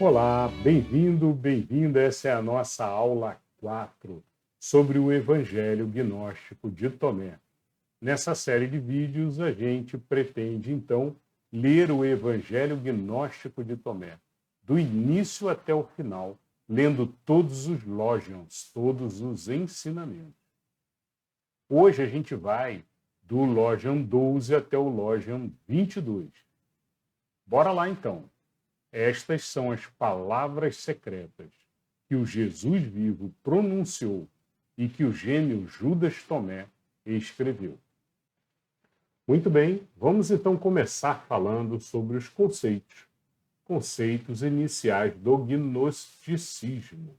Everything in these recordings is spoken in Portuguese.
Olá, bem-vindo, bem-vinda. Essa é a nossa aula 4 sobre o Evangelho Gnóstico de Tomé. Nessa série de vídeos, a gente pretende, então, ler o Evangelho Gnóstico de Tomé, do início até o final, lendo todos os lógions, todos os ensinamentos. Hoje a gente vai do lógion 12 até o lógion 22. Bora lá, então. Estas são as palavras secretas que o Jesus vivo pronunciou e que o gêmeo Judas Tomé escreveu. Muito bem, vamos então começar falando sobre os conceitos iniciais do gnosticismo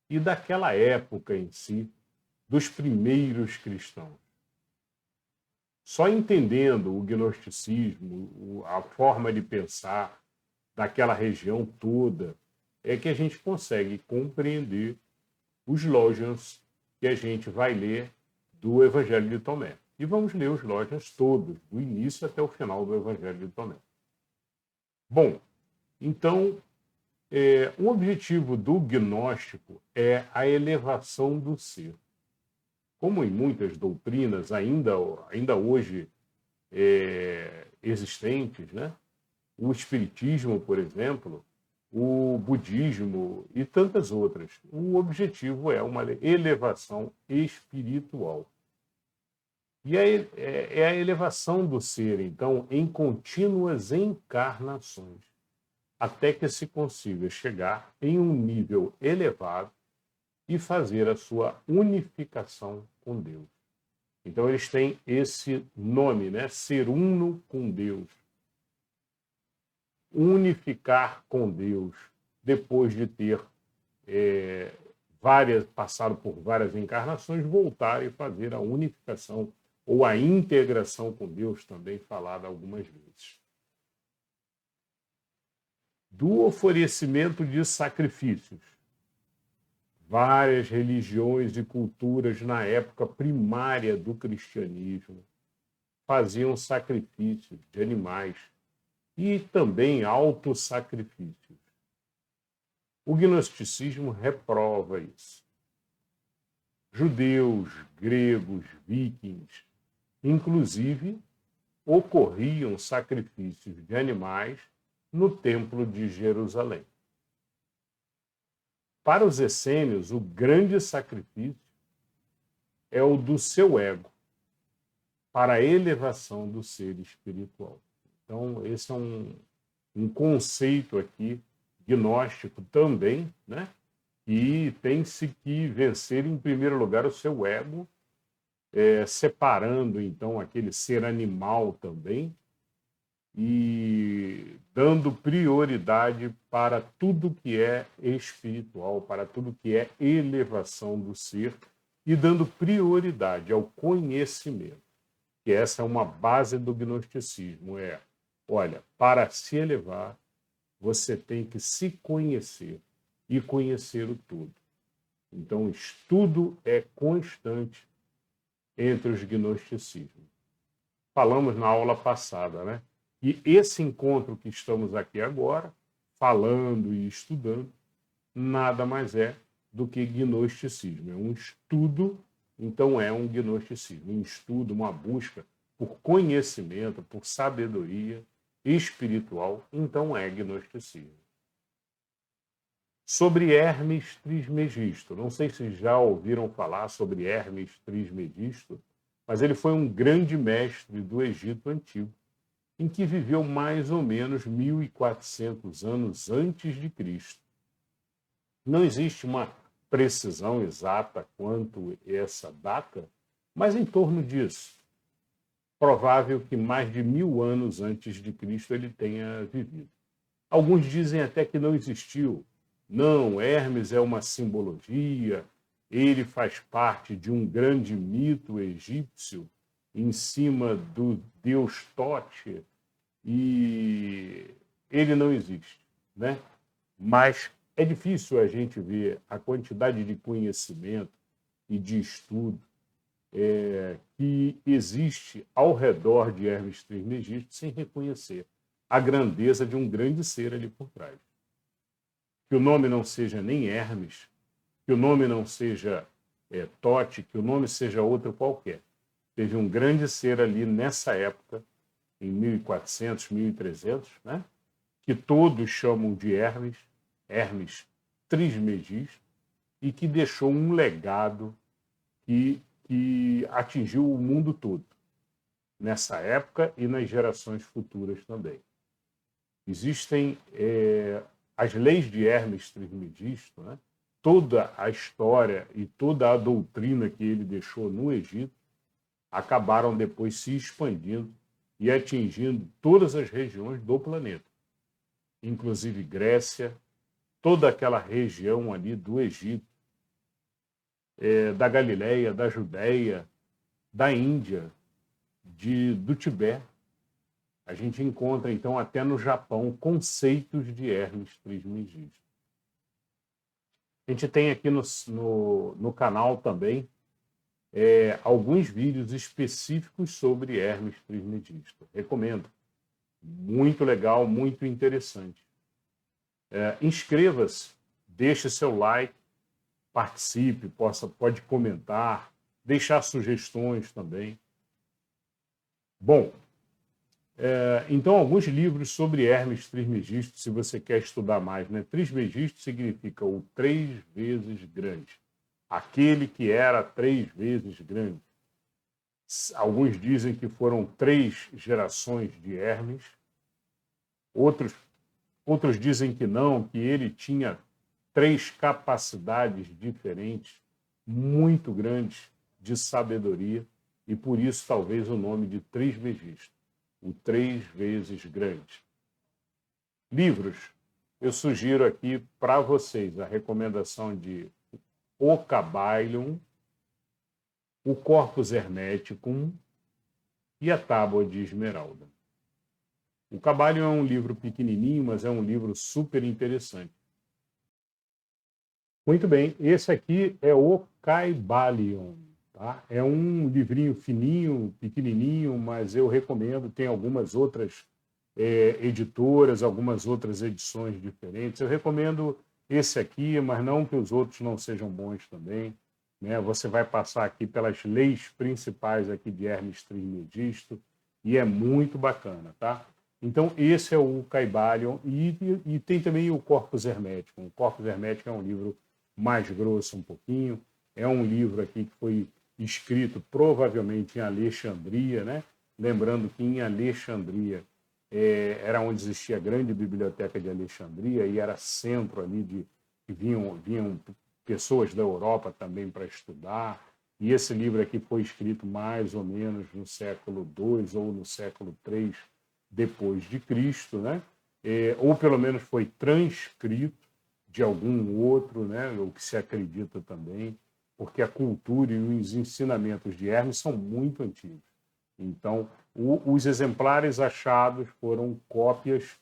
e daquela época em si, dos primeiros cristãos. Só entendendo o gnosticismo, a forma de pensar, daquela região toda, é que a gente consegue compreender os lógions que a gente vai ler do Evangelho de Tomé. E vamos ler os lógions todos, do início até o final do Evangelho de Tomé. Bom, então, o objetivo do gnóstico é a elevação do ser. Como em muitas doutrinas ainda hoje existentes, né? O espiritismo, por exemplo, o budismo e tantas outras. O objetivo é uma elevação espiritual. E é a elevação do ser, então, em contínuas encarnações, até que se consiga chegar em um nível elevado e fazer a sua unificação com Deus. Então, eles têm esse nome, né? Ser uno com Deus. Unificar com Deus, depois de ter passado por várias encarnações, voltar e fazer a unificação ou a integração com Deus, também falada algumas vezes. Do oferecimento de sacrifícios. Várias religiões e culturas na época primária do cristianismo faziam sacrifícios de animais e também autossacrifícios. O gnosticismo reprova isso. Judeus, gregos, vikings, inclusive, ocorriam sacrifícios de animais no Templo de Jerusalém. Para os essênios, o grande sacrifício é o do seu ego, para a elevação do ser espiritual. Então, esse é um conceito aqui gnóstico também, né? E tem-se que vencer, em primeiro lugar, o seu ego, separando, então, aquele ser animal também e dando prioridade para tudo que é espiritual, para tudo que é elevação do ser e dando prioridade ao conhecimento, que essa é uma base do gnosticismo, olha, para se elevar, você tem que se conhecer e conhecer o todo. Então, estudo é constante entre os gnosticismos. Falamos na aula passada, né? E esse encontro que estamos aqui agora, falando e estudando, nada mais é do que gnosticismo. É um estudo, então é um gnosticismo. Um estudo, uma busca por conhecimento, por sabedoria espiritual, então é gnosticismo. Sobre Hermes Trismegisto. Não sei se já ouviram falar sobre Hermes Trismegisto, mas ele foi um grande mestre do Egito Antigo, em que viveu mais ou menos 1400 anos antes de Cristo. Não existe uma precisão exata quanto essa data, mas em torno disso. Provável que mais de 1000 anos antes de Cristo ele tenha vivido. Alguns dizem até que não existiu. Não, Hermes é uma simbologia, ele faz parte de um grande mito egípcio em cima do deus Tote e ele não existe, né? Mas é difícil a gente ver a quantidade de conhecimento e de estudo que existe ao redor de Hermes Trismegisto sem reconhecer a grandeza de um grande ser ali por trás. que o nome não seja nem Hermes, que o nome não seja Tote, que o nome seja outro qualquer. Teve um grande ser ali nessa época, em 1400, 1300, né? Que todos chamam de Hermes, Hermes Trismegisto, e que deixou um legado que atingiu o mundo todo, nessa época e nas gerações futuras também. Existem as leis de Hermes Trismegisto, né? Toda a história e toda a doutrina que ele deixou no Egito acabaram depois se expandindo e atingindo todas as regiões do planeta, inclusive Grécia, toda aquela região ali do Egito, da Galileia, da Judéia, da Índia, do Tibete. A gente encontra, então, até no Japão, conceitos de Hermes Trismegisto. A gente tem aqui no canal também alguns vídeos específicos sobre Hermes Trismegisto. Recomendo. Muito legal, muito interessante. Inscreva-se, deixe seu like, participe, pode comentar, deixar sugestões também. Bom, então alguns livros sobre Hermes Trismegisto, se você quer estudar mais, né? Trismegisto significa o 3 vezes grande, aquele que era 3 vezes grande. Alguns dizem que foram 3 gerações de Hermes, outros dizem que não, que ele tinha 3 capacidades diferentes, muito grandes de sabedoria, e por isso talvez o nome de Trismegisto, o 3 vezes grande. Livros, eu sugiro aqui para vocês a recomendação de O Kybalion, o Corpus Hermeticum e a Tábua de Esmeralda. O Kybalion é um livro pequenininho, mas é um livro super interessante. Muito bem, esse aqui é o Kybalion. Tá? É um livrinho fininho, pequenininho, mas eu recomendo. Tem algumas outras editoras, algumas outras edições diferentes. Eu recomendo esse aqui, mas não que os outros não sejam bons também. Né? Você vai passar aqui pelas leis principais aqui de Hermes Trismegisto e é muito bacana, tá? Então, esse é o Kybalion e tem também o Corpus Hermeticum. O Corpus Hermeticum é um livro mais grosso um pouquinho, é um livro aqui que foi escrito provavelmente em Alexandria, né? Lembrando que em Alexandria era onde existia a grande biblioteca de Alexandria e era centro ali que vinham pessoas da Europa também para estudar. E esse livro aqui foi escrito mais ou menos no século II ou no século III depois de Cristo, né? Ou pelo menos foi transcrito de algum outro, né? O que se acredita também, porque a cultura e os ensinamentos de Hermes são muito antigos. Então, os exemplares achados foram cópias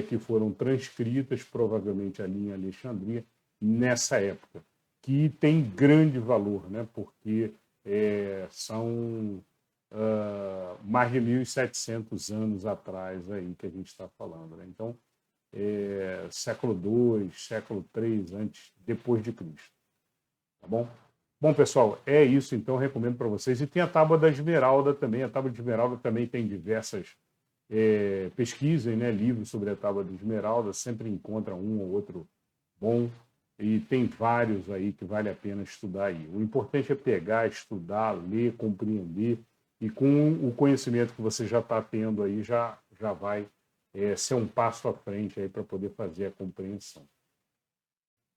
que foram transcritas, provavelmente ali em Alexandria, nessa época, que tem grande valor, né? Porque são mais de 1.700 anos atrás aí que a gente está falando. Né? Então, século II, século III, depois de Cristo. Tá bom? Bom, pessoal, é isso, então, eu recomendo para vocês. E tem a Tábua da Esmeralda também. A Tábua de Esmeralda também tem diversas pesquisas, né? Livros sobre a Tábua de Esmeralda, sempre encontra um ou outro bom. E tem vários aí que vale a pena estudar aí. O importante é pegar, estudar, ler, compreender, e com o conhecimento que você já está tendo aí, já vai ser um passo à frente aí para poder fazer a compreensão.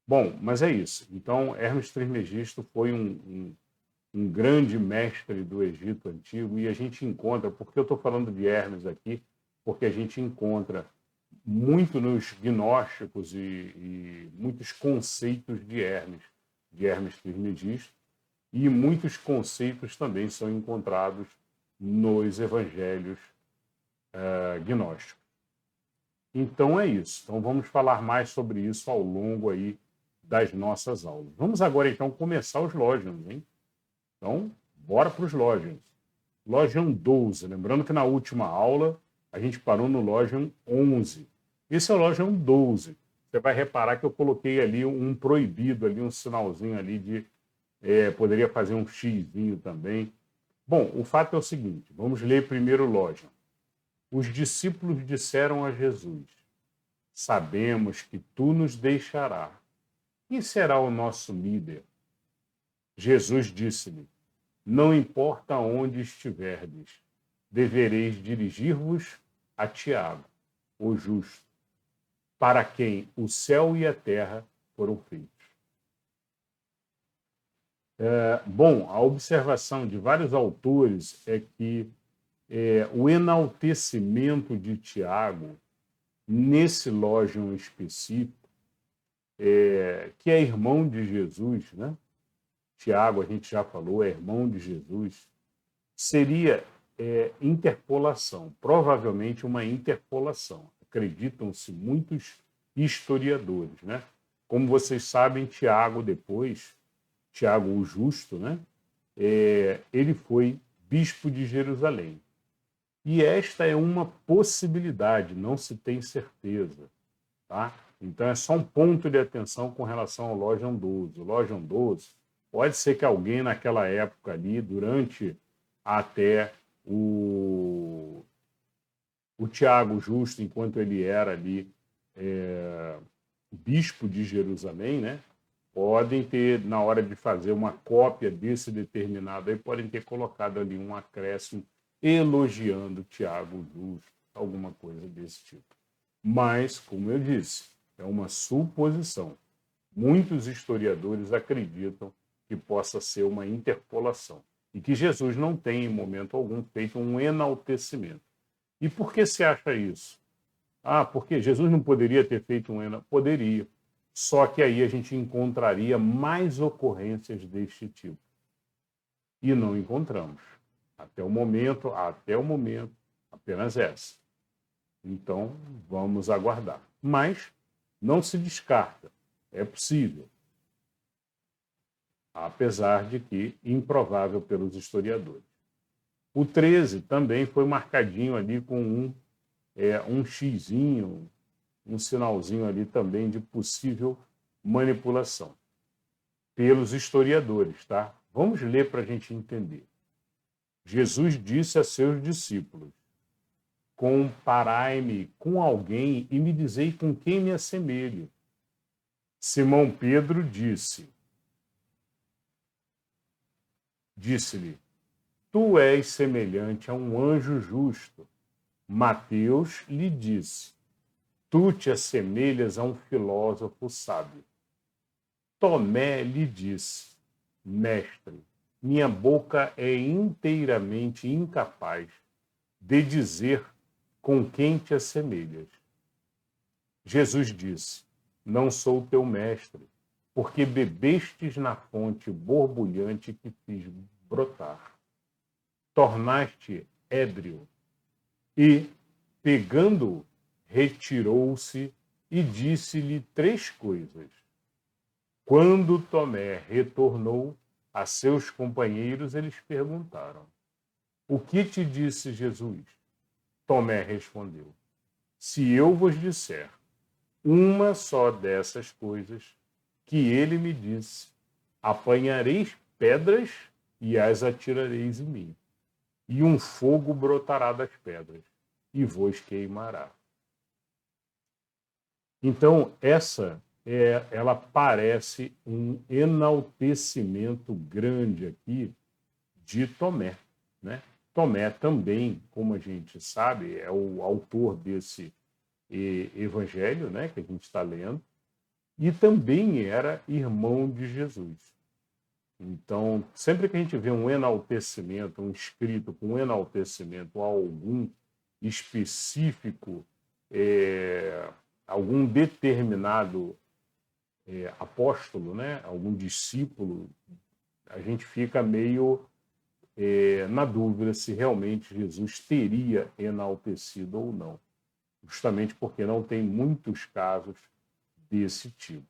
Bom, mas é isso. Então, Hermes Trismegisto foi um grande mestre do Egito Antigo, e a gente encontra, porque eu estou falando de Hermes aqui, porque a gente encontra muito nos gnósticos e muitos conceitos de Hermes Trismegisto, e muitos conceitos também são encontrados nos evangelhos gnósticos. Então é isso. Então vamos falar mais sobre isso ao longo aí das nossas aulas. Vamos agora então começar os Logions, hein? Então, bora para os Logions. Logion 12. Lembrando que na última aula a gente parou no Logion 11. Esse é o Logion 12. você vai reparar que eu coloquei ali um proibido, ali um sinalzinho ali de... poderia fazer um xizinho também. Bom, o fato é o seguinte, vamos ler primeiro Lógion. Os discípulos disseram a Jesus, sabemos que tu nos deixarás. Quem será o nosso líder? Jesus disse-lhe, não importa onde estiverdes, devereis dirigir-vos a Tiago, o justo, para quem o céu e a terra foram feitos. Bom, a observação de vários autores é que o enaltecimento de Tiago, nesse Lógion específico, que é irmão de Jesus, né? Tiago, a gente já falou, é irmão de Jesus, seria interpolação, provavelmente uma interpolação. Acreditam-se muitos historiadores, né? Como vocês sabem, Tiago depois, Tiago o Justo, né? Ele foi bispo de Jerusalém. E esta é uma possibilidade, não se tem certeza, tá? Então é só um ponto de atenção com relação ao Lógion 12. O Lógion 12 pode ser que alguém naquela época ali, durante até o Tiago Justo, enquanto ele era ali bispo de Jerusalém, né? Podem ter, na hora de fazer uma cópia desse determinado, aí podem ter colocado ali um acréscimo elogiando Tiago Justo, alguma coisa desse tipo. Mas, como eu disse, é uma suposição. Muitos historiadores acreditam que possa ser uma interpolação e que Jesus não tem, em momento algum, feito um enaltecimento. E por que se acha isso? Porque Jesus não poderia ter feito um enaltecimento? Poderia. Só que aí a gente encontraria mais ocorrências deste tipo. E não encontramos. Até o momento, apenas essa. Então, vamos aguardar. Mas não se descarta. É possível. Apesar de que improvável pelos historiadores. O 13 também foi marcadinho ali com um xizinho, um sinalzinho ali também de possível manipulação. Pelos historiadores, tá? Vamos ler para a gente entender. Jesus disse a seus discípulos, comparai-me com alguém e me dizei com quem me assemelho. Simão Pedro disse-lhe, tu és semelhante a um anjo justo. Mateus lhe disse, tu te assemelhas a um filósofo sábio. Tomé lhe disse, mestre, minha boca é inteiramente incapaz de dizer com quem te assemelhas. Jesus disse, não sou teu mestre, porque bebestes na fonte borbulhante que fiz brotar. Tornaste ébrio. E, pegando-o, retirou-se e disse-lhe 3 coisas. Quando Tomé retornou a seus companheiros, eles perguntaram, o que te disse Jesus? Tomé respondeu, se eu vos disser uma só dessas coisas que ele me disse, apanhareis pedras e as atirareis em mim, e um fogo brotará das pedras e vos queimará. Então, ela parece um enaltecimento grande aqui de Tomé, né? Tomé também, como a gente sabe, é o autor desse evangelho, né, que a gente está lendo, e também era irmão de Jesus. Então, sempre que a gente vê um enaltecimento, um escrito com um enaltecimento a algum específico, algum determinado apóstolo, né, algum discípulo, a gente fica meio na dúvida se realmente Jesus teria enaltecido ou não, justamente porque não tem muitos casos desse tipo.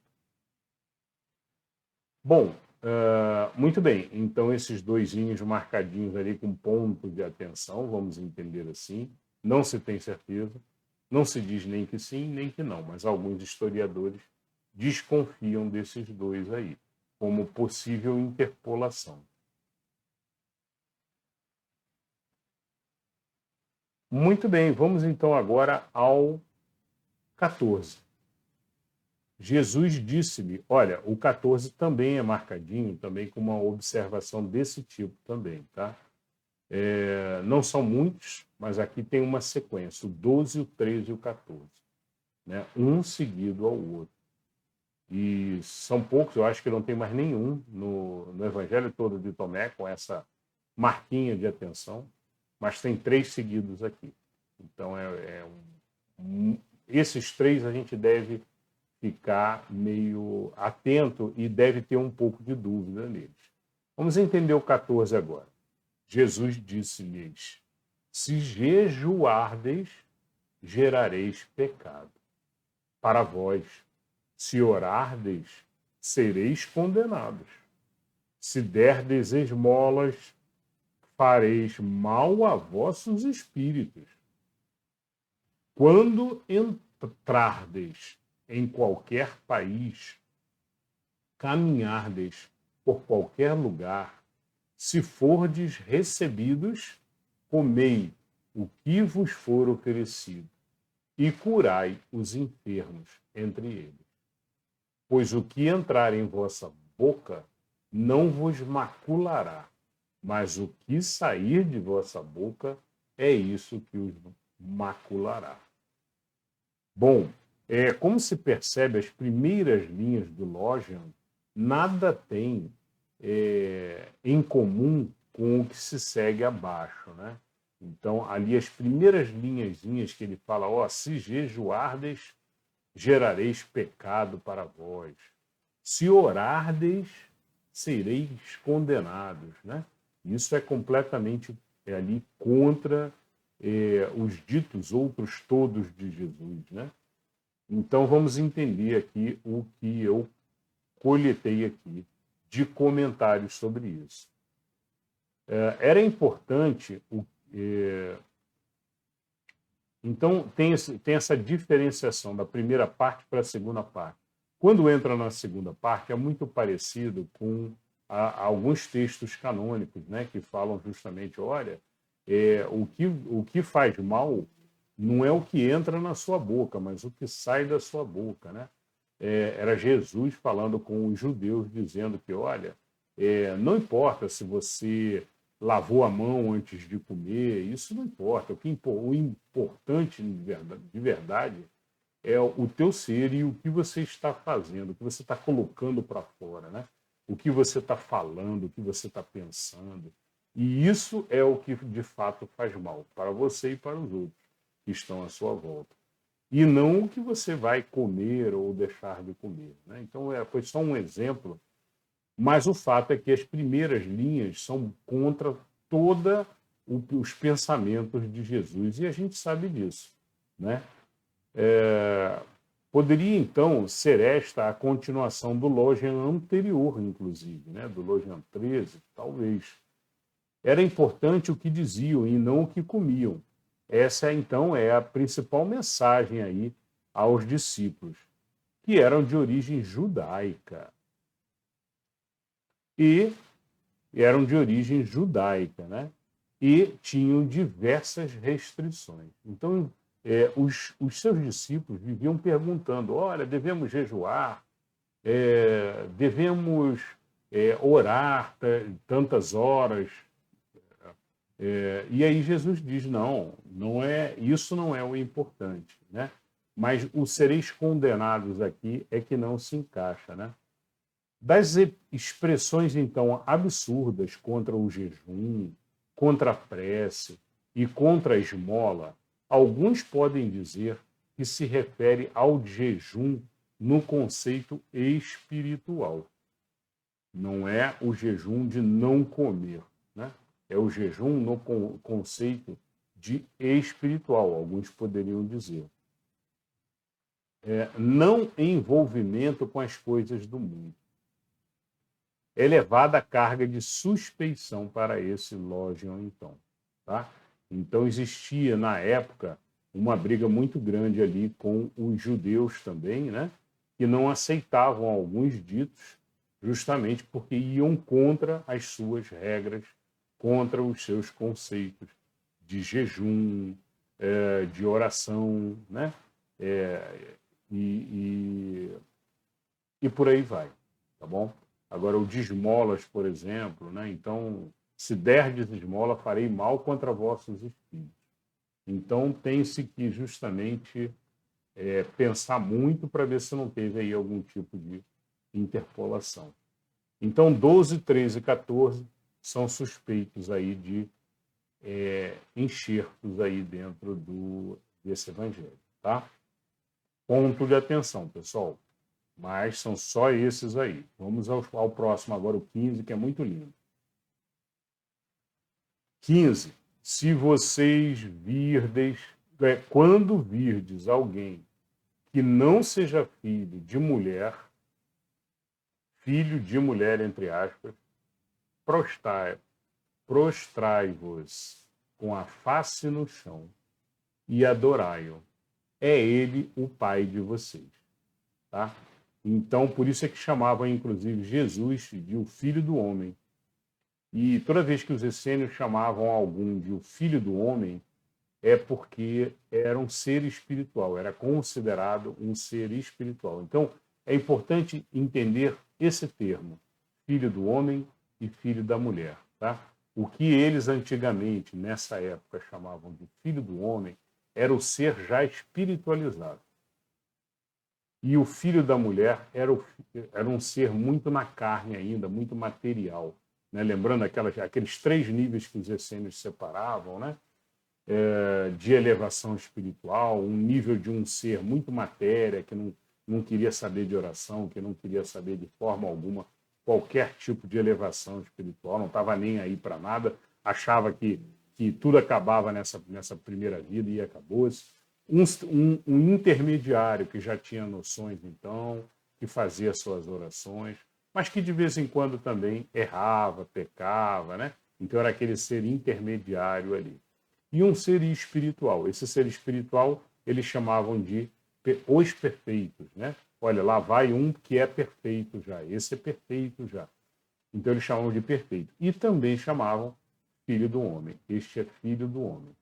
Bom, muito bem, então esses doisinhos marcadinhos ali com ponto de atenção, vamos entender assim, não se tem certeza. Não se diz nem que sim, nem que não, mas alguns historiadores desconfiam desses dois aí, como possível interpolação. Muito bem, vamos então agora ao 14. Jesus disse-lhe, olha, o 14 também é marcadinho, também com uma observação desse tipo também, tá? Não são muitos, mas aqui tem uma sequência, o 12, o 13 e o 14, né? Um seguido ao outro. E são poucos, eu acho que não tem mais nenhum no Evangelho todo de Tomé com essa marquinha de atenção, mas tem 3 seguidos aqui. Então, esses 3 a gente deve ficar meio atento e deve ter um pouco de dúvida neles. Vamos entender o 14 agora. Jesus disse-lhes, se jejuardes, gerareis pecado para vós. Se orardes, sereis condenados. Se derdes esmolas, fareis mal a vossos espíritos. Quando entrardes em qualquer país, caminhardes por qualquer lugar, se fordes recebidos, comei o que vos for oferecido e curai os enfermos entre eles. Pois o que entrar em vossa boca não vos maculará, mas o que sair de vossa boca é isso que os maculará. Bom, como se percebe, as primeiras linhas do Logian nada tem em comum com o que se segue abaixo, né? Então, ali as primeiras linhazinhas que ele fala, se jejuardes, gerareis pecado para vós. Se orardes, sereis condenados, né? Isso é completamente ali contra os ditos outros todos de Jesus, né? Então vamos entender aqui o que eu coletei aqui de comentários sobre isso. Era importante então, tem essa diferenciação da primeira parte para a segunda parte. Quando entra na segunda parte, é muito parecido com alguns textos canônicos, né, que falam justamente, olha, o que faz mal não é o que entra na sua boca, mas o que sai da sua boca, né? Era Jesus falando com os judeus, dizendo que, olha, não importa se você lavou a mão antes de comer, isso não importa. O importante de verdade é o teu ser e o que você está fazendo, o que você está colocando para fora, né? O que você está falando, o que você está pensando. E isso é o que de fato faz mal para você e para os outros que estão à sua volta. E não o que você vai comer ou deixar de comer, né? Então, foi só um exemplo, mas o fato é que as primeiras linhas são contra todos os pensamentos de Jesus, e a gente sabe disso, né? Poderia, então, ser esta a continuação do Logian anterior, inclusive, né? Do Logian 13, talvez. Era importante o que diziam e não o que comiam. Essa, então, é a principal mensagem aí aos discípulos, que eram de origem judaica. E né? E tinham diversas restrições. Então, os seus discípulos viviam perguntando, olha, devemos jejuar, devemos orar tantas horas. E aí Jesus diz, isso não é o importante, né? Mas o sereis condenados aqui é que não se encaixa, né? Das expressões, então, absurdas contra o jejum, contra a prece e contra a esmola, alguns podem dizer que se refere ao jejum no conceito espiritual. Não é o jejum de não comer, né? É o jejum no conceito de espiritual, alguns poderiam dizer. Não envolvimento com as coisas do mundo. Elevada a carga de suspeição para esse Logian, então. Tá? Então, existia, na época, uma briga muito grande ali com os judeus também, né? Que não aceitavam alguns ditos justamente porque iam contra as suas regras, contra os seus conceitos de jejum, de oração, né? E por aí vai, tá bom? Agora, o de esmolas, por exemplo, né? Então, se derdes esmola, farei mal contra vossos espíritos. Então, tem-se que justamente pensar muito para ver se não teve aí algum tipo de interpolação. Então, 12, 13 e 14 são suspeitos aí de enxertos aí dentro desse evangelho, tá? Ponto de atenção, pessoal. Mas são só esses aí. Vamos ao próximo agora, o 15, que é muito lindo. 15. Se vocês virdes, quando virdes alguém que não seja filho de mulher entre aspas, prostrai-vos com a face no chão e adorai-o. É ele o Pai de vocês. Tá? Então, por isso é que chamavam, inclusive, Jesus de o Filho do Homem. E toda vez que os essênios chamavam algum de o Filho do Homem, é porque era um ser espiritual, era considerado um ser espiritual. Então, é importante entender esse termo, Filho do Homem e Filho da Mulher. Tá? O que eles antigamente, nessa época, chamavam de Filho do Homem, era o ser já espiritualizado. E o filho da mulher era um ser muito na carne ainda, muito material. Né? Lembrando aqueles 3 níveis que os essênios separavam, né? De elevação espiritual, um nível de um ser muito matéria, que não queria saber de oração, que não queria saber de forma alguma qualquer tipo de elevação espiritual, não estava nem aí para nada, achava que tudo acabava nessa primeira vida e acabou-se. Um intermediário que já tinha noções, então, que fazia suas orações, mas que de vez em quando também errava, pecava, né? Então era aquele ser intermediário ali. E um ser espiritual. Esse ser espiritual eles chamavam de os perfeitos, né? Olha, lá vai um que é perfeito já, esse é perfeito já. Então eles chamavam de perfeito. E também chamavam filho do homem. Este é filho do homem.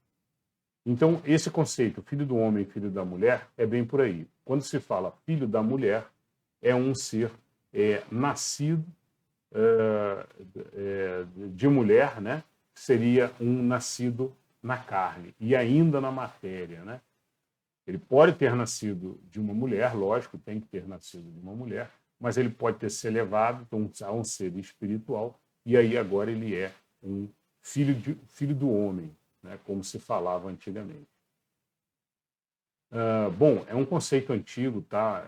Então, esse conceito, filho do homem e filho da mulher, é bem por aí. Quando se fala filho da mulher, é um ser nascido de mulher, né? Seria um nascido na carne e ainda na matéria, né? Ele pode ter nascido de uma mulher, lógico, tem que ter nascido de uma mulher, mas ele pode ter se elevado a um ser espiritual e aí agora ele é um filho do homem, né, como se falava antigamente. Bom, é um conceito antigo, tá?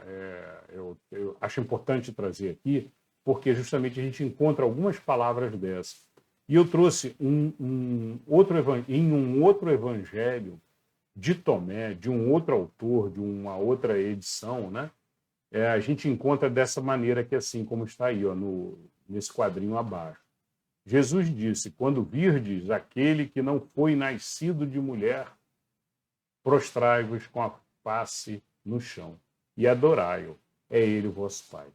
Eu acho importante trazer aqui, porque justamente a gente encontra algumas palavras dessas. E eu trouxe em um outro evangelho de Tomé, de um outro autor, de uma outra edição, né? A gente encontra dessa maneira que assim como está aí, ó, nesse quadrinho abaixo. Jesus disse, quando virdes aquele que não foi nascido de mulher, prostrai-vos com a face no chão e adorai-o. É ele o vosso Pai.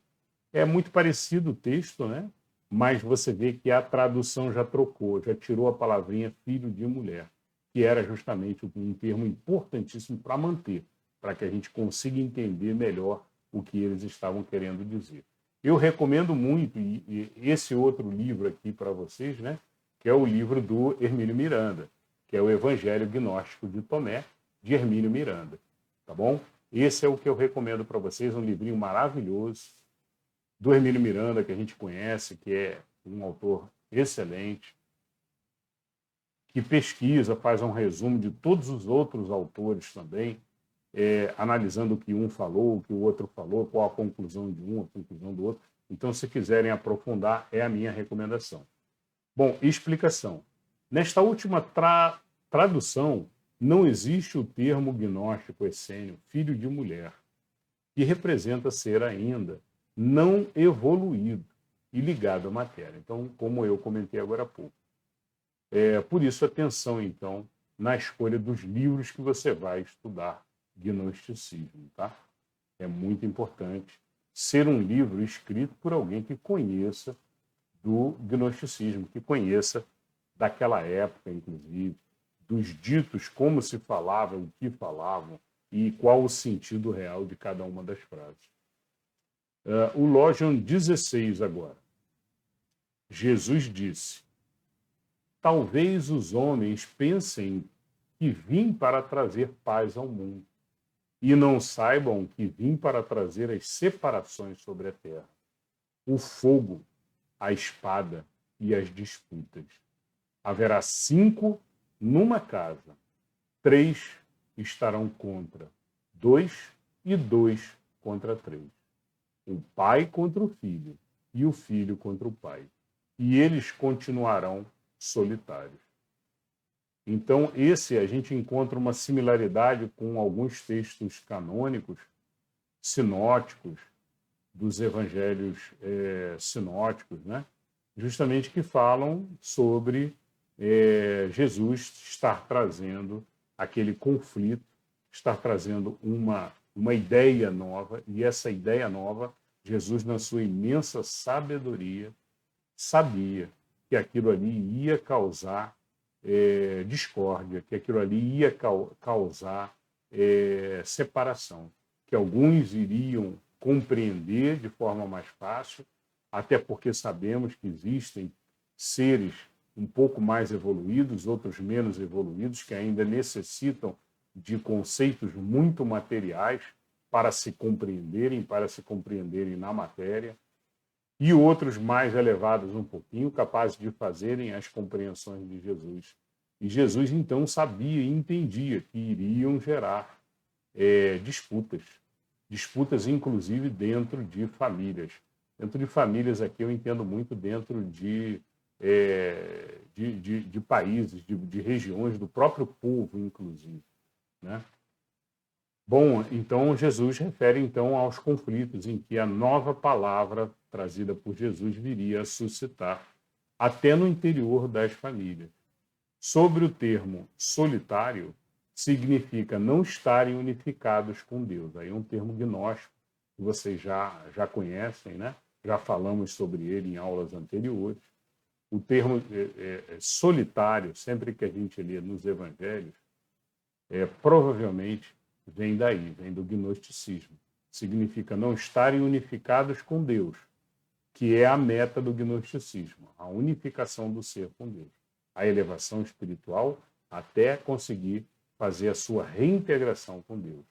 É muito parecido o texto, né? Mas você vê que a tradução já trocou, já tirou a palavrinha filho de mulher, que era justamente um termo importantíssimo para manter, para que a gente consiga entender melhor o que eles estavam querendo dizer. Eu recomendo muito esse outro livro aqui para vocês, né? Que é o livro do Hermínio Miranda, que é o Evangelho Gnóstico de Tomé, de Hermínio Miranda. Tá bom? Esse é o que eu recomendo para vocês, um livrinho maravilhoso do Hermínio Miranda, que a gente conhece, que é um autor excelente, que pesquisa, faz um resumo de todos os outros autores também, analisando o que um falou, o que o outro falou, qual a conclusão de um, a conclusão do outro. Então, se quiserem aprofundar, é a minha recomendação. Bom, explicação. Nesta última tradução, não existe o termo gnóstico essênio, filho de mulher, que representa ser ainda não evoluído e ligado à matéria. Então, como eu comentei agora há pouco. Por isso, atenção, então, na escolha dos livros que você vai estudar gnosticismo, tá? É muito importante ser um livro escrito por alguém que conheça do gnosticismo, que conheça daquela época, inclusive, dos ditos, como se falava, o que falavam e qual o sentido real de cada uma das frases. O Logion 16 agora. Jesus disse: talvez os homens pensem que vim para trazer paz ao mundo e não saibam que vim para trazer as separações sobre a terra, o fogo, a espada e as disputas. Haverá 5 numa casa, 3 estarão contra 2 e 2 contra 3. O pai contra o filho e o filho contra o pai. E eles continuarão solitários. Então, a gente encontra uma similaridade com alguns textos canônicos, sinóticos, dos evangelhos sinóticos, né? Justamente que falam sobre Jesus estar trazendo aquele conflito, estar trazendo uma ideia nova, e essa ideia nova, Jesus, na sua imensa sabedoria, sabia que aquilo ali ia causar discórdia, que aquilo ali ia causar separação, que alguns iriam compreender de forma mais fácil, até porque sabemos que existem seres um pouco mais evoluídos, outros menos evoluídos, que ainda necessitam de conceitos muito materiais para se compreenderem na matéria, e outros mais elevados um pouquinho, capazes de fazerem as compreensões de Jesus. E Jesus, então, sabia e entendia que iriam gerar disputas, inclusive, dentro de famílias. Dentro de famílias, aqui eu entendo muito dentro de países, de regiões, do próprio povo, inclusive, né? Bom, então Jesus refere então aos conflitos em que a nova palavra trazida por Jesus viria a suscitar, até no interior das famílias. Sobre o termo solitário, significa não estarem unificados com Deus. Aí é um termo gnóstico que vocês já conhecem, né? Já falamos sobre ele em aulas anteriores. O termo solitário, sempre que a gente lê nos evangelhos, provavelmente vem daí, vem do gnosticismo. Significa não estarem unificados com Deus, que é a meta do gnosticismo, a unificação do ser com Deus, a elevação espiritual até conseguir fazer a sua reintegração com Deus.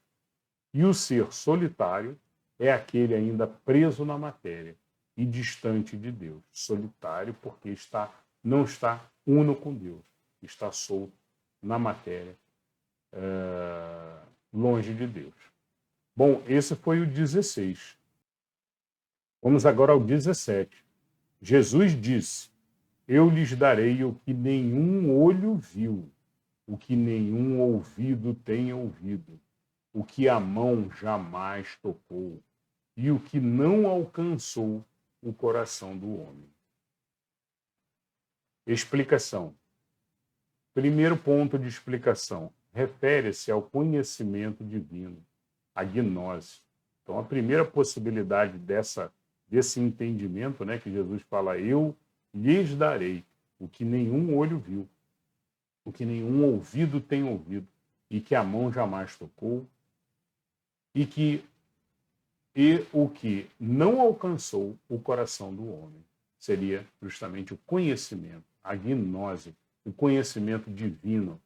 E o ser solitário é aquele ainda preso na matéria e distante de Deus. Solitário porque não está uno com Deus, está solto na matéria, longe de Deus. Bom, esse foi o 16. Vamos agora ao 17. Jesus disse: eu lhes darei o que nenhum olho viu, o que nenhum ouvido tem ouvido, o que a mão jamais tocou e o que não alcançou o coração do homem. Explicação. Primeiro ponto de explicação. Refere-se ao conhecimento divino, a gnose. Então, a primeira possibilidade desse entendimento, né, que Jesus fala, eu lhes darei o que nenhum olho viu, o que nenhum ouvido tem ouvido, e que a mão jamais tocou, e o que não alcançou o coração do homem. Seria justamente o conhecimento, a gnose, o conhecimento divino,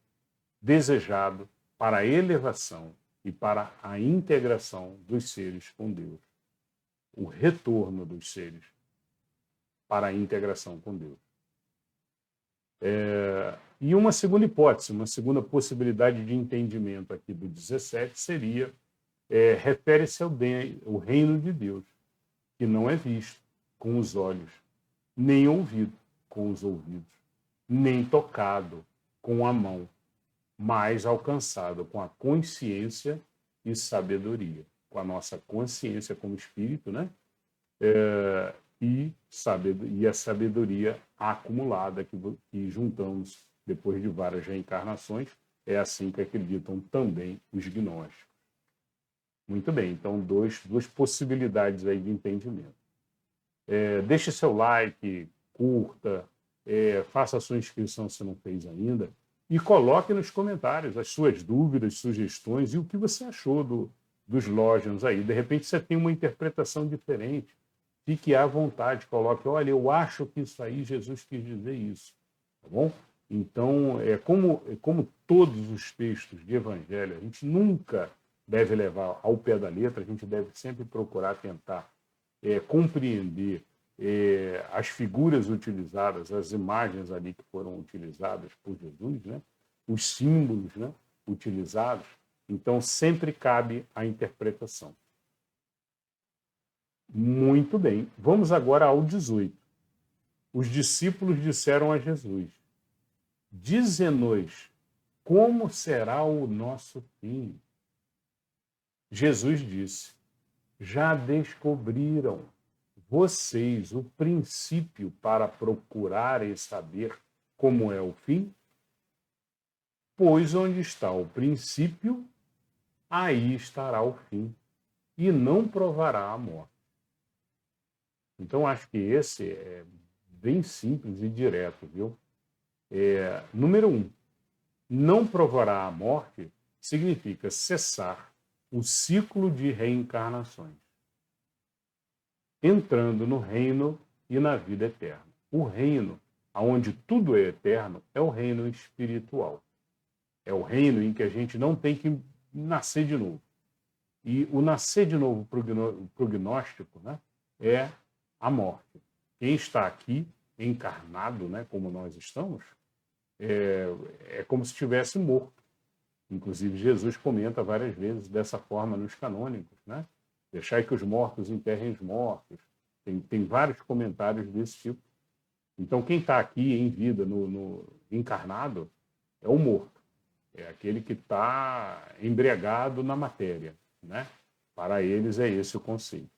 desejado para a elevação e para a integração dos seres com Deus. O retorno dos seres para a integração com Deus. E uma segunda hipótese, uma segunda possibilidade de entendimento aqui do 17 seria, refere-se ao reino de Deus, que não é visto com os olhos, nem ouvido com os ouvidos, nem tocado com a mão, mas alcançado com a consciência e sabedoria, com a nossa consciência como espírito, né? E a sabedoria acumulada que juntamos depois de várias reencarnações é assim que acreditam também os gnósticos. Muito bem, então duas possibilidades aí de entendimento. Deixe seu like, curta, faça a sua inscrição se não fez ainda, e coloque nos comentários as suas dúvidas, sugestões e o que você achou dos Loggians aí. De repente você tem uma interpretação diferente. Fique à vontade, coloque, olha, eu acho que isso aí Jesus quis dizer isso, tá bom? Então, como todos os textos de evangelho, a gente nunca deve levar ao pé da letra, a gente deve sempre procurar tentar compreender as figuras utilizadas, as imagens ali que foram utilizadas por Jesus, né? Os símbolos, né, utilizados. Então, sempre cabe a interpretação. Muito bem. Vamos agora ao 18. Os discípulos disseram a Jesus: dize-nos como será o nosso fim. Jesus disse: já descobriram vocês o princípio para procurarem saber como é o fim? Pois onde está o princípio, aí estará o fim, e não provará a morte. Então, acho que esse é bem simples e direto, viu? Número 1, não provará a morte significa cessar o ciclo de reencarnações, entrando no reino e na vida eterna. O reino, onde tudo é eterno, é o reino espiritual. É o reino em que a gente não tem que nascer de novo. E o nascer de novo para o gnóstico, né, é a morte. Quem está aqui encarnado, né, como nós estamos, é como se estivesse morto. Inclusive, Jesus comenta várias vezes dessa forma nos canônicos, né? Deixai que os mortos enterrem os mortos. Tem vários comentários desse tipo. Então, quem está aqui em vida, no encarnado, é o morto. É aquele que está embriagado na matéria, né? Para eles é esse o conceito.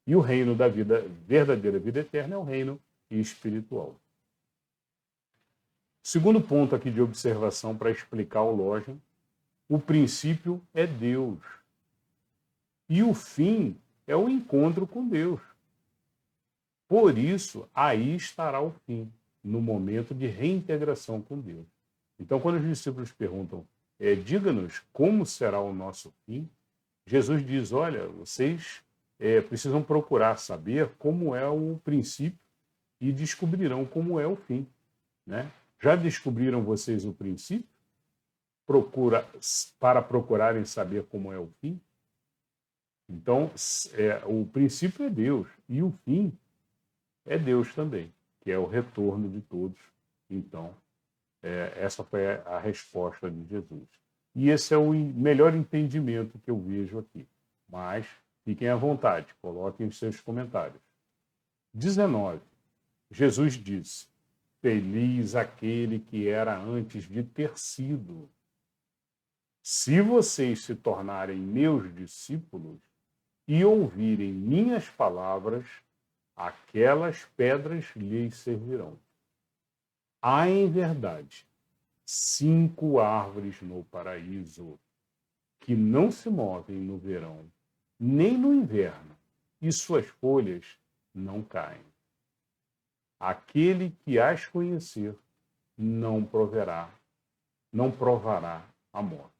E o reino da vida, verdadeira vida eterna, é o reino espiritual. Segundo ponto aqui de observação para explicar o Loggian: o princípio é Deus. E o fim é o encontro com Deus. Por isso, aí estará o fim, no momento de reintegração com Deus. Então, quando os discípulos perguntam, diga-nos como será o nosso fim, Jesus diz, olha, vocês precisam procurar saber como é o princípio e descobrirão como é o fim, né? Já descobriram vocês o princípio? Para procurarem saber como é o fim? Então, o princípio é Deus e o fim é Deus também, que é o retorno de todos. Então, essa foi a resposta de Jesus. E esse é o melhor entendimento que eu vejo aqui. Mas fiquem à vontade, coloquem os seus comentários. 19. Jesus disse: feliz aquele que era antes de ter sido. Se vocês se tornarem meus discípulos e ouvirem minhas palavras, aquelas pedras lhes servirão. Há, em verdade, 5 árvores no paraíso que não se movem no verão, nem no inverno, e suas folhas não caem. Aquele que as conhecer não provará a morte.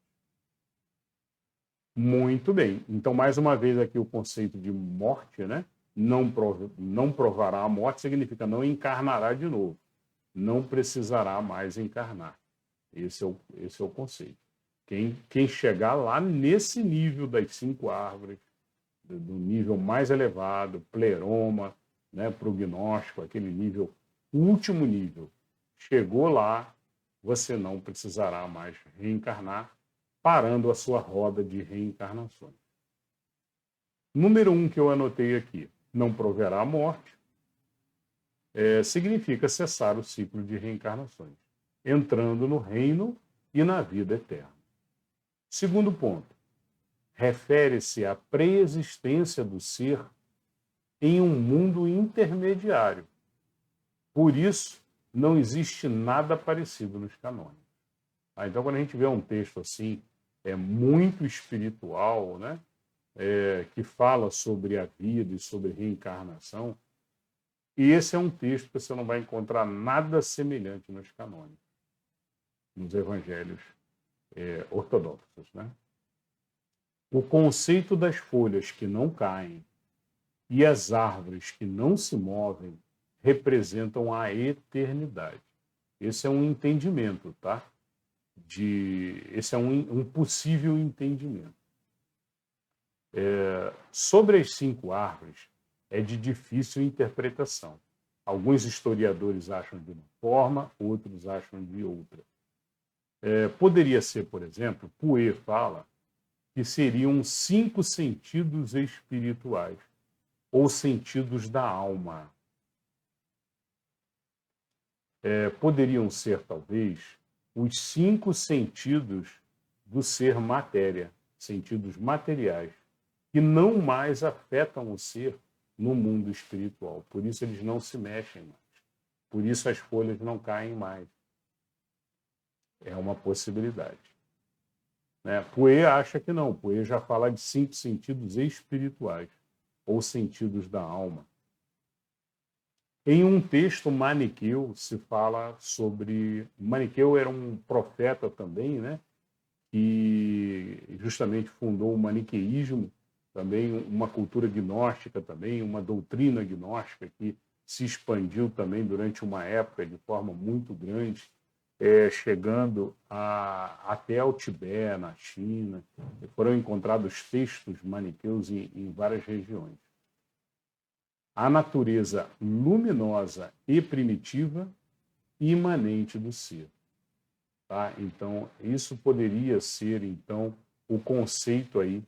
Muito bem. Então, mais uma vez aqui o conceito de morte, né? Não provará a morte significa não encarnará de novo. Não precisará mais encarnar. Esse é o conceito. Quem chegar lá nesse nível das 5 árvores, do nível mais elevado, pleroma, né, para o gnóstico, aquele nível, último nível, chegou lá, você não precisará mais reencarnar, parando a sua roda de reencarnações. Número 1 que eu anotei aqui, não proverá a morte, significa cessar o ciclo de reencarnações, entrando no reino e na vida eterna. Segundo ponto, refere-se à preexistência do ser em um mundo intermediário. Por isso, não existe nada parecido nos canônicos. Então, quando a gente vê um texto assim, é muito espiritual, né? Que fala sobre a vida e sobre reencarnação, e esse é um texto que você não vai encontrar nada semelhante nos canônicos, nos evangelhos ortodoxos, né? O conceito das folhas que não caem e as árvores que não se movem representam a eternidade. Esse é um entendimento, tá? Esse é um possível entendimento. Sobre as 5 árvores, é de difícil interpretação. Alguns historiadores acham de uma forma, outros acham de outra. Poderia ser, por exemplo, Pouet fala que seriam 5 sentidos espirituais, ou sentidos da alma. Poderiam ser, talvez, os 5 sentidos do ser matéria, sentidos materiais, que não mais afetam o ser no mundo espiritual. Por isso eles não se mexem mais. Por isso as folhas não caem mais. É uma possibilidade. Pouet acha que não. Pouet já fala de 5 sentidos espirituais, ou sentidos da alma. Em um texto maniqueu se fala sobre... Maniqueu era um profeta também, né? Que justamente fundou o maniqueísmo, também uma cultura gnóstica também, uma doutrina gnóstica que se expandiu também durante uma época de forma muito grande, chegando até ao Tibete, na China. Foram encontrados textos maniqueus em várias regiões. A natureza luminosa e primitiva imanente do ser. Tá? Então, isso poderia ser, então, o conceito aí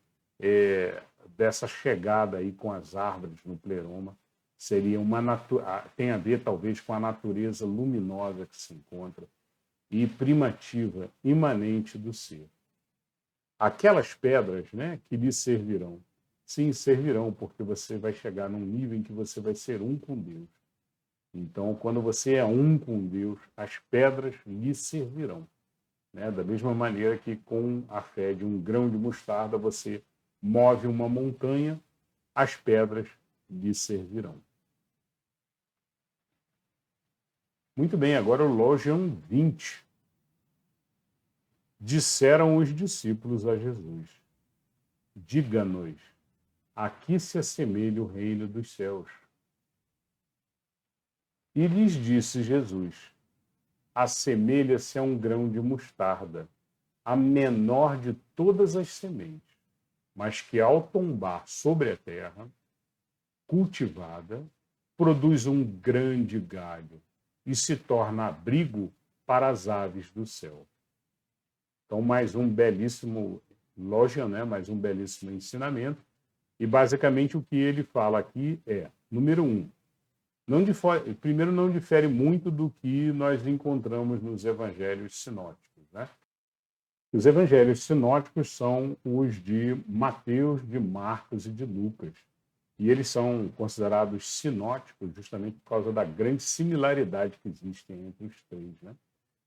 dessa chegada aí com as árvores no pleroma. Seria tem a ver, talvez, com a natureza luminosa que se encontra e primativa, imanente do ser. Aquelas pedras, né, que lhe servirão. Sim, servirão, porque você vai chegar num nível em que você vai ser um com Deus. Então, quando você é um com Deus, as pedras lhe servirão. Da mesma maneira que com a fé de um grão de mostarda você move uma montanha, as pedras lhe servirão. Muito bem, agora o Logion 20. Disseram os discípulos a Jesus: diga-nos, a que se assemelha o reino dos céus? E lhes disse Jesus: assemelha-se a um grão de mostarda, a menor de todas as sementes, mas que ao tombar sobre a terra, cultivada, produz um grande galho e se torna abrigo para as aves do céu. Então, mais um belíssimo Logion, né? Mais um belíssimo ensinamento. E, basicamente, o que ele fala aqui é, número 1, primeiro, não difere muito do que nós encontramos nos evangelhos sinóticos. Né? Os evangelhos sinóticos são os de Mateus, de Marcos e de Lucas. E eles são considerados sinóticos justamente por causa da grande similaridade que existe entre os três. Né?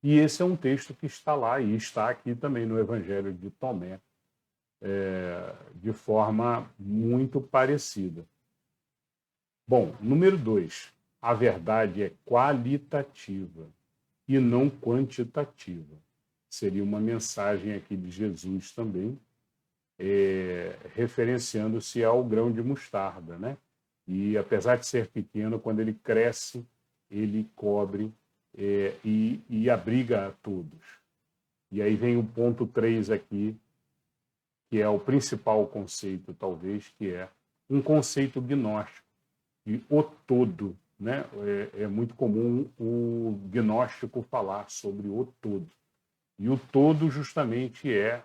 E esse é um texto que está lá e está aqui também no Evangelho de Tomé, de forma muito parecida. Bom, número 2, a verdade é qualitativa e não quantitativa. Seria uma mensagem aqui de Jesus também, referenciando-se ao grão de mostarda, né? E apesar de ser pequeno, quando ele cresce, ele cobre e abriga a todos. E aí vem o ponto 3 aqui, que é o principal conceito, talvez, que é um conceito gnóstico, e o todo. Né? É muito comum o gnóstico falar sobre o todo. E o todo justamente é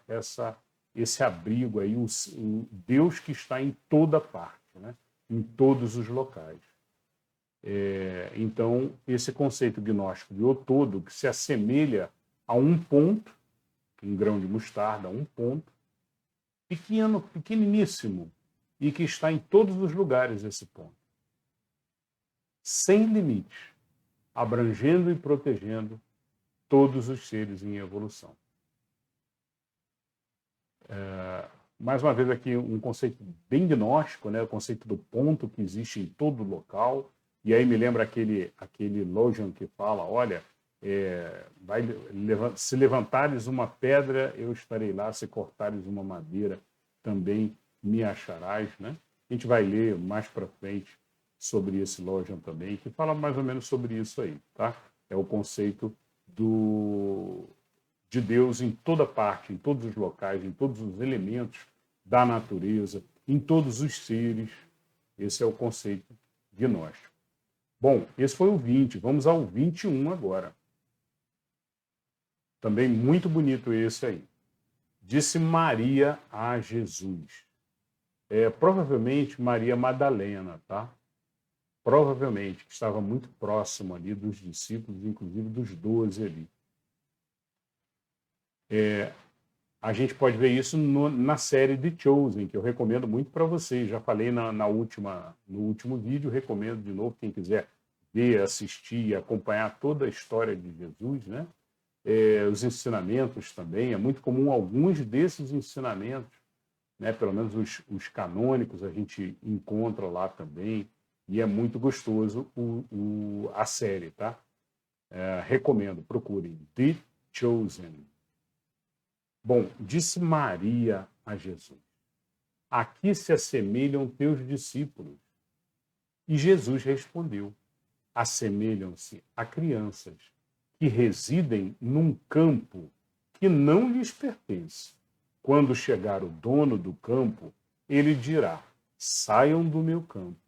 esse abrigo aí, o Deus que está em toda parte, né? Em todos os locais. Então, esse conceito gnóstico de o todo, que se assemelha a um ponto, um grão de mostarda, um ponto, pequeno, pequeniníssimo, e que está em todos os lugares esse ponto. Sem limites, abrangendo e protegendo todos os seres em evolução. Mais uma vez aqui um conceito bem gnóstico, né? O conceito do ponto que existe em todo local. E aí me lembra aquele Logion que fala, olha, se levantares uma pedra, eu estarei lá, se cortares uma madeira, também me acharás, né? A gente vai ler mais para frente sobre esse Logion também, que fala mais ou menos sobre isso aí, tá? É o conceito de Deus em toda parte, em todos os locais, em todos os elementos da natureza, em todos os seres. Esse é o conceito gnóstico. Bom, esse foi o 20. Vamos ao 21 agora. Também muito bonito esse aí. Disse Maria a Jesus. Provavelmente Maria Madalena, tá? Provavelmente, que estava muito próximo ali dos discípulos, inclusive dos 12 ali. A gente pode ver isso na série The Chosen, que eu recomendo muito para vocês. Já falei no último vídeo, recomendo de novo, quem quiser ver, assistir e acompanhar toda a história de Jesus, né? Os ensinamentos também. É muito comum alguns desses ensinamentos, né? Pelo menos os canônicos, a gente encontra lá também. E é muito gostoso a série, tá? Recomendo, procurem The Chosen. Bom, disse Maria a Jesus, aqui se assemelham teus discípulos. E Jesus respondeu, assemelham-se a crianças que residem num campo que não lhes pertence. Quando chegar o dono do campo, ele dirá, saiam do meu campo.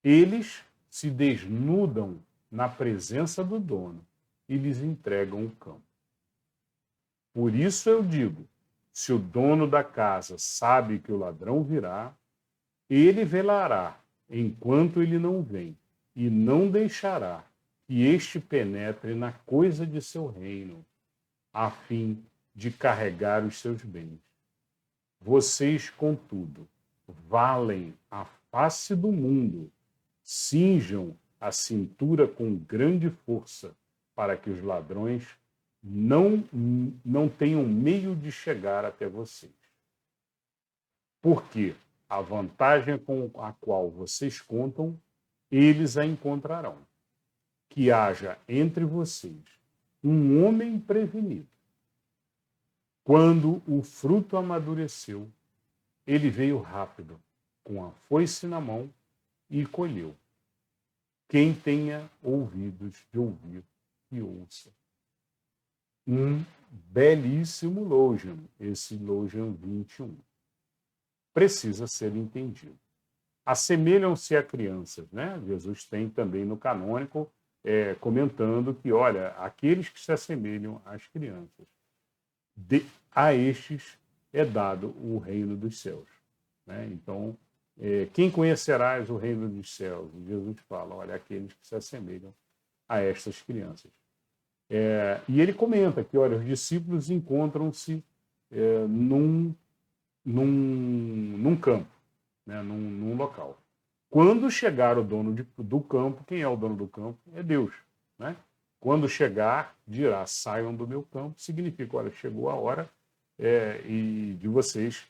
Eles se desnudam na presença do dono e lhes entregam o campo. Por isso eu digo, se o dono da casa sabe que o ladrão virá, ele velará enquanto ele não vem, e não deixará que este penetre na coisa de seu reino, a fim de carregar os seus bens. Vocês, contudo, valem a face do mundo, cinjam a cintura com grande força, para que os ladrões não tenham meio de chegar até vocês. Porque a vantagem com a qual vocês contam, eles a encontrarão. Que haja entre vocês um homem prevenido. Quando o fruto amadureceu, ele veio rápido, com a foice na mão, e colheu. Quem tenha ouvidos de ouvir, que ouça. Um belíssimo Logion, esse Logion 21. Precisa ser entendido. Assemelham-se a crianças, né? Jesus tem também no canônico comentando que, olha, aqueles que se assemelham às crianças, a estes é dado o reino dos céus. Né? Então, quem conhecerás o reino dos céus? Jesus fala, olha, aqueles que se assemelham a estas crianças. E ele comenta que, olha, os discípulos encontram-se num campo, né, num local. Quando chegar o dono do campo, quem é o dono do campo? É Deus. Né? Quando chegar, dirá, saiam do meu campo, significa, olha, chegou a hora e de vocês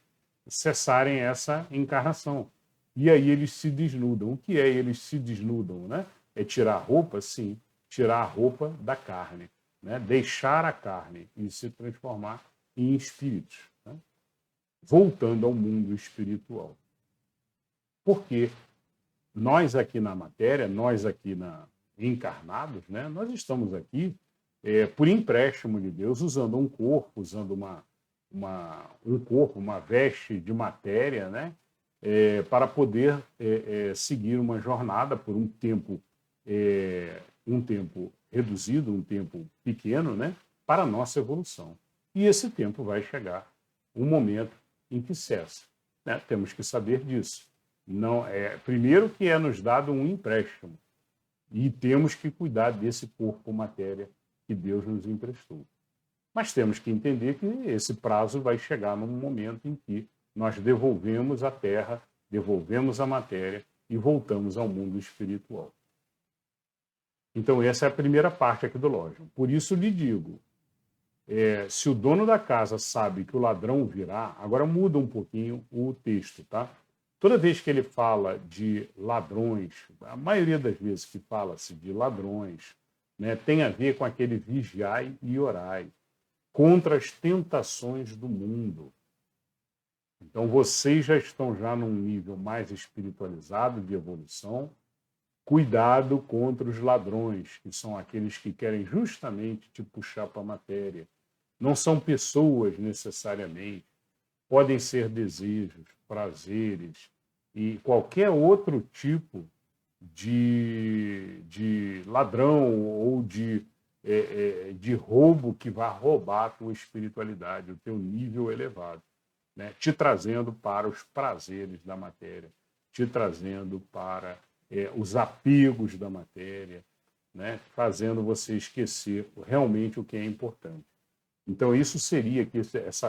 cessarem essa encarnação. E aí eles se desnudam. O que é eles se desnudam? Né? É tirar a roupa? Sim. Tirar a roupa da carne, né? Deixar a carne e se transformar em espíritos, né? Voltando ao mundo espiritual. Porque nós aqui na matéria, nós aqui encarnados, né? Nós estamos aqui por empréstimo de Deus, usando um corpo, usando um corpo, uma veste de matéria, né? Para poder seguir uma jornada por um tempo reduzido, um tempo pequeno, né, para a nossa evolução. E esse tempo vai chegar um momento em que cessa. Né? Temos que saber disso. Não primeiro que é nos dado um empréstimo e temos que cuidar desse corpo matéria que Deus nos emprestou. Mas temos que entender que esse prazo vai chegar num momento em que nós devolvemos a terra, devolvemos a matéria e voltamos ao mundo espiritual. Então, essa é a primeira parte aqui do Logion. Por isso lhe digo, se o dono da casa sabe que o ladrão virá, agora muda um pouquinho o texto, tá? Toda vez que ele fala de ladrões, a maioria das vezes que fala-se de ladrões, né, tem a ver com aquele vigiai e orai, contra as tentações do mundo. Então, vocês já estão num nível mais espiritualizado de evolução. Cuidado contra os ladrões, que são aqueles que querem justamente te puxar para a matéria. Não são pessoas necessariamente. Podem ser desejos, prazeres e qualquer outro tipo de ladrão ou de roubo que vá roubar a tua espiritualidade, o teu nível elevado, né? Te trazendo para os prazeres da matéria, te trazendo para os apegos da matéria, né? Fazendo você esquecer realmente o que é importante. Então, isso seria aqui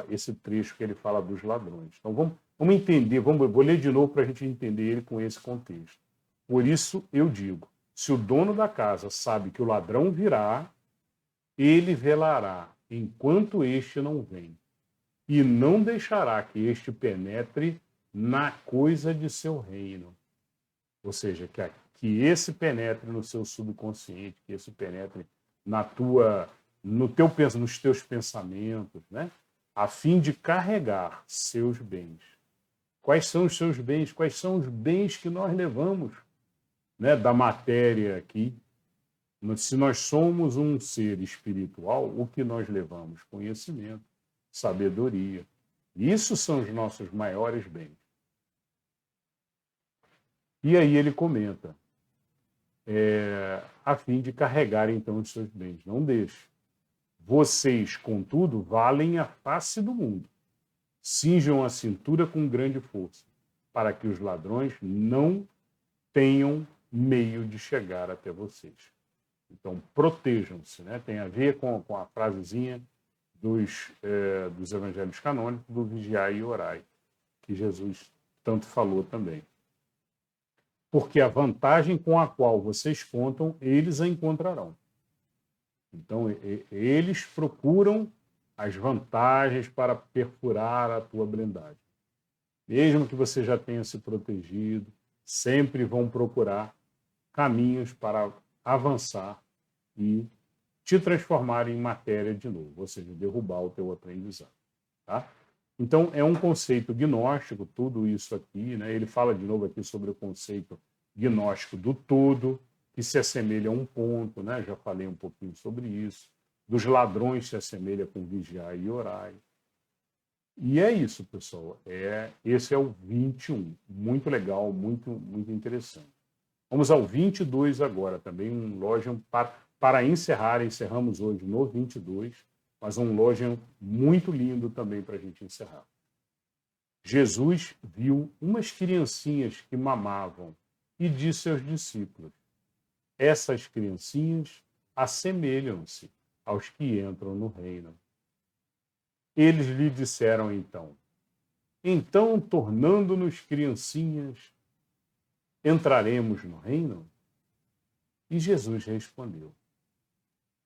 esse trecho que ele fala dos ladrões. Então, vamos entender, vou ler de novo para a gente entender ele com esse contexto. Por isso, eu digo, se o dono da casa sabe que o ladrão virá, ele velará enquanto este não vem, e não deixará que este penetre na coisa de seu reino. Ou seja, que esse penetre no seu subconsciente, que esse penetre nos teus pensamentos, né? A fim de carregar seus bens. Quais são os seus bens? Quais são os bens que nós levamos, né, da matéria aqui? Se nós somos um ser espiritual, o que nós levamos? Conhecimento, sabedoria. Isso são os nossos maiores bens. E aí ele comenta, a fim de carregar então os seus bens. Não deixe. Vocês, contudo, valem a face do mundo. Cinjam a cintura com grande força, para que os ladrões não tenham meio de chegar até vocês. Então, protejam-se, né? Tem a ver com a frasezinha dos evangelhos canônicos, do vigiai e orai, que Jesus tanto falou também. Porque a vantagem com a qual vocês contam, eles a encontrarão. Então, eles procuram as vantagens para perfurar a tua blindagem. Mesmo que você já tenha se protegido, sempre vão procurar caminhos para avançar e te transformar em matéria de novo, ou seja, derrubar o teu aprendizado. Tá? Então, é um conceito gnóstico, tudo isso aqui, né? Ele fala de novo aqui sobre o conceito gnóstico do todo, que se assemelha a um ponto, né? Já falei um pouquinho sobre isso. Dos ladrões se assemelha com vigiar e orar. E é isso, pessoal. Esse é o 21. Muito legal, muito, muito interessante. Vamos ao 22 agora, também um Logion para encerrar. Encerramos hoje no 22, mas um Logion muito lindo também para a gente encerrar. Jesus viu umas criancinhas que mamavam e disse aos discípulos: essas criancinhas assemelham-se aos que entram no reino. Eles lhe disseram então, tornando-nos criancinhas, entraremos no reino? E Jesus respondeu: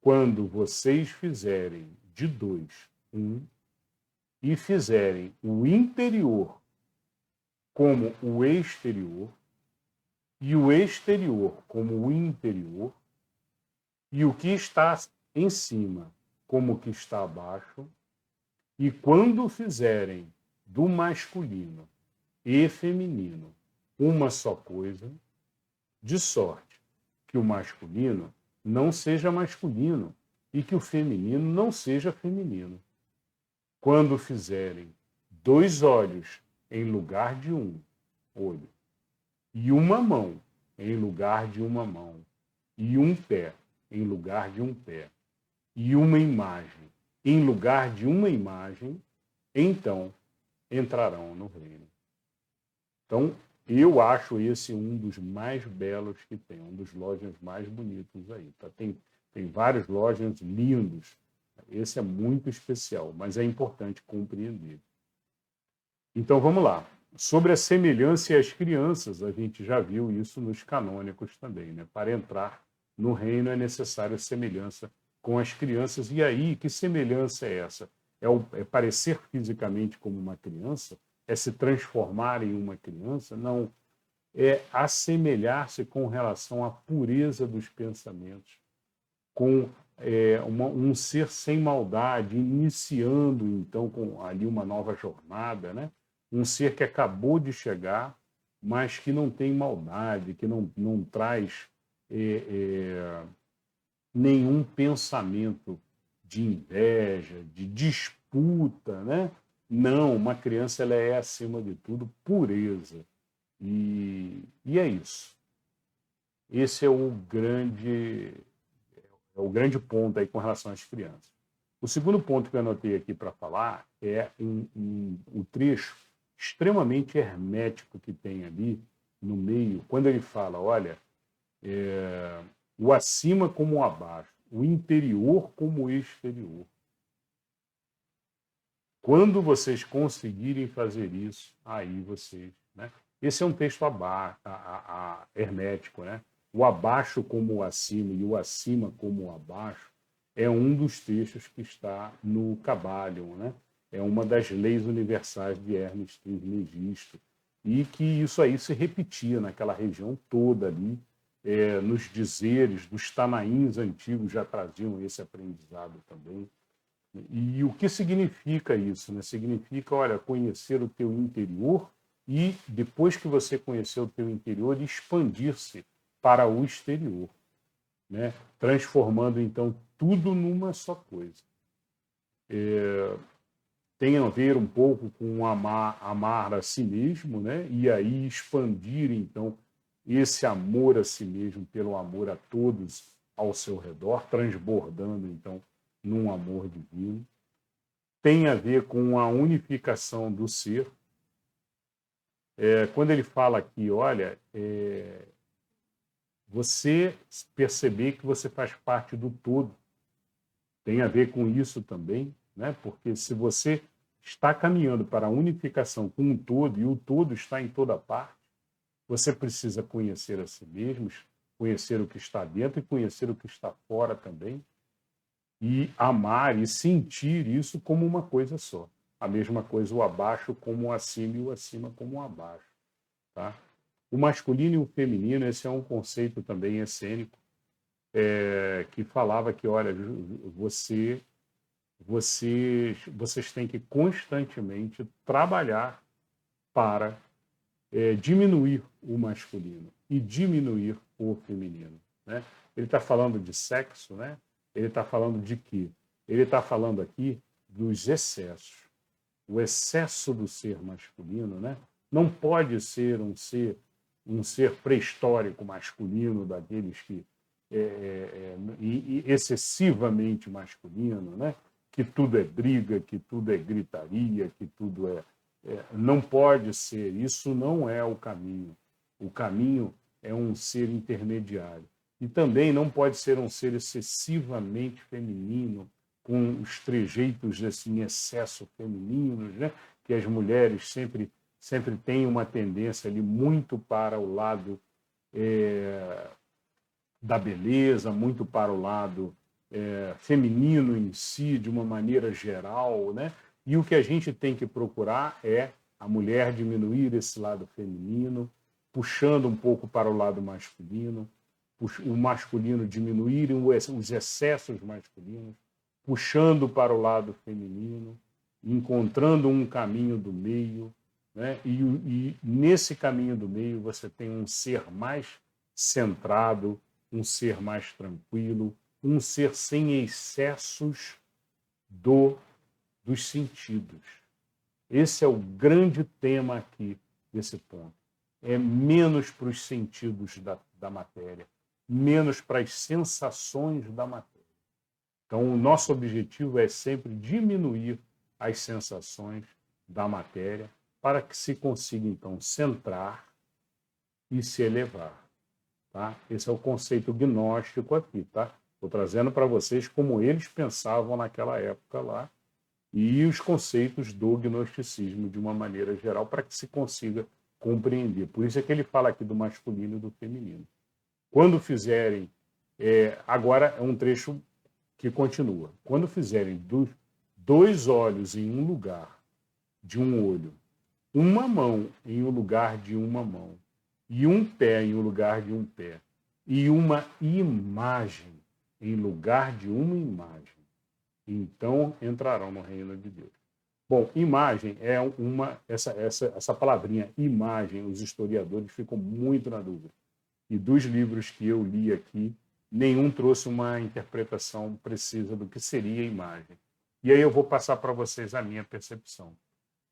quando vocês fizerem de 2 1, e fizerem o interior como o exterior, e o exterior como o interior, e o que está em cima como o que está abaixo, e quando fizerem do masculino e feminino uma só coisa, de sorte que o masculino não seja masculino e que o feminino não seja feminino. Quando fizerem 2 olhos em lugar de um olho, e uma mão em lugar de uma mão, e um pé em lugar de um pé, e uma imagem em lugar de uma imagem, então entrarão no reino. Então, eu acho esse um dos mais belos que tem, um dos Logions mais bonitos aí. Tá? Tem vários Logions lindos. Esse é muito especial, mas é importante compreender. Então, vamos lá. Sobre a semelhança às crianças, a gente já viu isso nos canônicos também. Né? Para entrar no reino é necessária semelhança com as crianças. E aí, que semelhança é essa? É parecer fisicamente como uma criança? É se transformar em uma criança? Não. É assemelhar-se com relação à pureza dos pensamentos, com um ser sem maldade, iniciando, então, ali uma nova jornada, né? Um ser que acabou de chegar, mas que não tem maldade, que não traz nenhum pensamento de inveja, de disputa, né? Não, uma criança ela é, acima de tudo, pureza. E é isso. Esse é o grande ponto aí com relação às crianças. O segundo ponto que eu anotei aqui para falar é o trecho extremamente hermético que tem ali no meio, quando ele fala, olha, o acima como o abaixo, o interior como o exterior. Quando vocês conseguirem fazer isso, aí vocês... Né? Esse é um texto hermético, né? O abaixo como o acima e o acima como o abaixo é um dos textos que está no Kybalion, né? É uma das leis universais de Hermes Trismegisto, e que isso aí se repetia naquela região toda ali, nos dizeres dos Tanaíns antigos já traziam esse aprendizado também. E o que significa isso? Né? Significa, olha, conhecer o teu interior e, depois que você conhecer o teu interior, expandir-se para o exterior, né? Transformando, então, tudo numa só coisa. Tem a ver um pouco com amar a si mesmo, né? E aí expandir, então, esse amor a si mesmo pelo amor a todos ao seu redor, transbordando, então, num amor divino. Tem a ver com a unificação do ser. Quando ele fala aqui, olha, você perceber que você faz parte do todo, tem a ver com isso também, né? Porque se você está caminhando para a unificação com o todo, e o todo está em toda parte, você precisa conhecer a si mesmo, conhecer o que está dentro e conhecer o que está fora também, e amar e sentir isso como uma coisa só. A mesma coisa o abaixo como o acima e o acima como o abaixo. Tá? O masculino e o feminino, esse é um conceito também essênico, que falava que, olha, vocês têm que constantemente trabalhar para diminuir o masculino e diminuir o feminino. Né? Ele está falando de sexo, né? Ele está falando de quê? Ele está falando aqui dos excessos. O excesso do ser masculino, né? Não pode ser um ser pré-histórico masculino, daqueles que excessivamente masculino, né? Que tudo é briga, que tudo é gritaria, que tudo não pode ser. Isso não é o caminho. O caminho é um ser intermediário. E também não pode ser um ser excessivamente feminino, com os trejeitos assim, excesso femininos, né? Que as mulheres sempre têm uma tendência ali muito para o lado da beleza, muito para o lado feminino em si, de uma maneira geral, né? E o que a gente tem que procurar é a mulher diminuir esse lado feminino, puxando um pouco para o lado masculino, o masculino diminuir os excessos masculinos, puxando para o lado feminino, encontrando um caminho do meio, né? E nesse caminho do meio você tem um ser mais centrado, um ser mais tranquilo, um ser sem excessos dos sentidos. Esse é o grande tema aqui desse ponto. É menos para os sentidos da matéria, menos para as sensações da matéria. Então, o nosso objetivo é sempre diminuir as sensações da matéria para que se consiga, então, centrar e se elevar. Tá? Esse é o conceito gnóstico aqui. Tá? Estou trazendo para vocês como eles pensavam naquela época lá e os conceitos do gnosticismo de uma maneira geral para que se consiga compreender. Por isso é que ele fala aqui do masculino e do feminino. Quando fizerem... agora é um trecho que continua. Quando fizerem dois olhos em um lugar de um olho, uma mão em um lugar de uma mão, e um pé em um lugar de um pé, e uma imagem em lugar de uma imagem, então entrarão no reino de Deus. Bom, imagem é essa palavrinha imagem, os historiadores ficam muito na dúvida. E dos livros que eu li aqui, nenhum trouxe uma interpretação precisa do que seria imagem. E aí eu vou passar para vocês a minha percepção.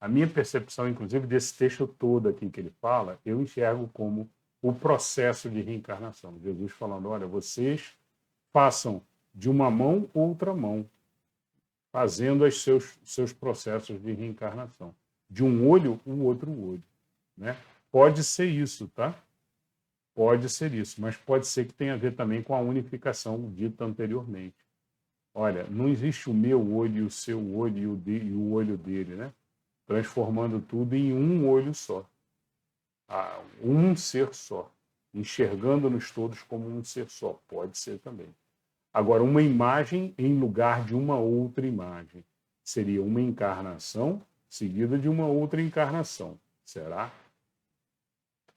A minha percepção, inclusive, desse texto todo aqui que ele fala, eu enxergo como o processo de reencarnação. Jesus falando, olha, vocês façam de uma mão outra mão, fazendo os seus processos de reencarnação. De um olho, o outro olho. Né? Pode ser isso, tá? Pode ser isso, mas pode ser que tenha a ver também com a unificação dita anteriormente. Olha, não existe o meu olho e o seu olho e o olho dele, né? Transformando tudo em um olho só. Um ser só. Enxergando-nos todos como um ser só. Pode ser também. Agora, uma imagem em lugar de uma outra imagem. Seria uma encarnação seguida de uma outra encarnação. Será?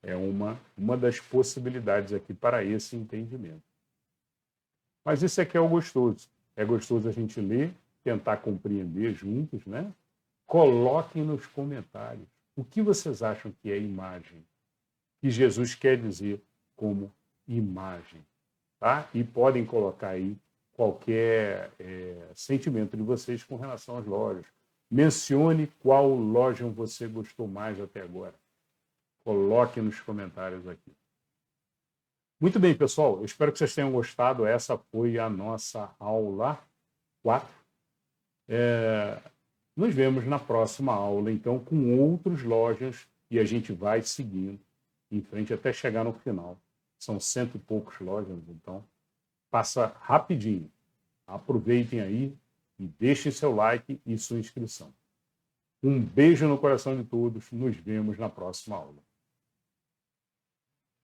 É uma das possibilidades aqui para esse entendimento. Mas isso aqui é o gostoso. É gostoso a gente ler, tentar compreender juntos, né? Coloquem nos comentários o que vocês acham que é imagem, que Jesus quer dizer como imagem. Tá? E podem colocar aí qualquer sentimento de vocês com relação às lojas. Mencione qual loja você gostou mais até agora. Coloque nos comentários aqui. Muito bem, pessoal. Eu espero que vocês tenham gostado. Essa foi a nossa aula 4. Nos vemos na próxima aula, então, com outros lojas e a gente vai seguindo em frente até chegar no final. São 100 e poucos lojas, então passa rapidinho. Aproveitem aí e deixem seu like e sua inscrição. Um beijo no coração de todos. Nos vemos na próxima aula.